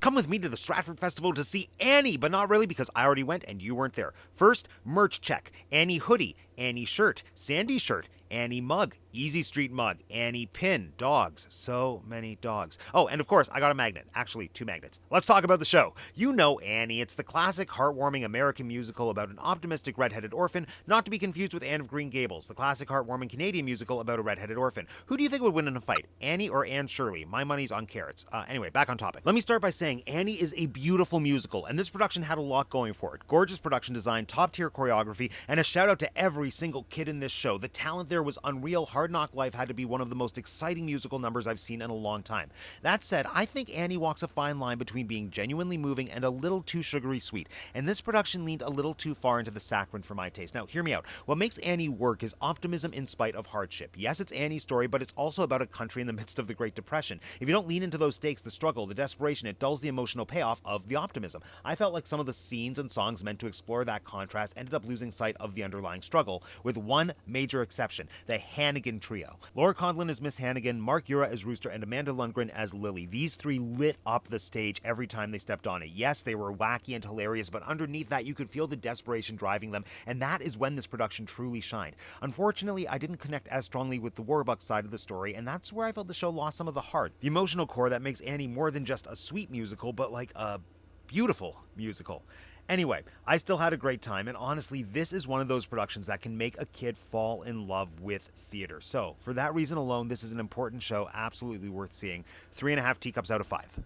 Come with me to the Stratford Festival to see Annie, but not really because I already went and you weren't there. First, merch check. Annie hoodie, Annie shirt, Sandy shirt, Annie mug, Easy Street mug, Annie pin, dogs, so many dogs. Oh, and of course, I got a magnet. Actually, 2 magnets. Let's talk about the show. You know Annie. It's the classic, heartwarming American musical about an optimistic redheaded orphan, not to be confused with Anne of Green Gables, the classic, heartwarming Canadian musical about a redheaded orphan. Who do you think would win in a fight, Annie or Anne Shirley? My money's on carrots. Anyway, back on topic. Let me start by saying Annie is a beautiful musical, and this production had a lot going for it. Gorgeous production design, top-tier choreography, and a shout-out to every single kid in this show. The talent there was unreal. Hard Knock Life had to be one of the most exciting musical numbers I've seen in a long time. That said, I think Annie walks a fine line between being genuinely moving and a little too sugary sweet, and this production leaned a little too far into the saccharine for my taste. Now, hear me out. What makes Annie work is optimism in spite of hardship. Yes, it's Annie's story, but it's also about a country in the midst of the Great Depression. If you don't lean into those stakes, the struggle, the desperation, it dulls the emotional payoff of the optimism. I felt like some of the scenes and songs meant to explore that contrast ended up losing sight of the underlying struggle, with one major exception, the Hannigan trio. Laura Conlon as Miss Hannigan, Mark Ura as Rooster, and Amanda Lundgren as Lily. These three lit up the stage every time they stepped on it. Yes, they were wacky and hilarious, but underneath that you could feel the desperation driving them, and that is when this production truly shined. Unfortunately, I didn't connect as strongly with the Warbucks side of the story, and that's where I felt the show lost some of the heart. The emotional core that makes Annie more than just a sweet musical, but like a beautiful musical. Anyway, I still had a great time, and honestly, this is one of those productions that can make a kid fall in love with theater. So, for that reason alone, this is an important show, absolutely worth seeing. 3.5 teacups out of 5.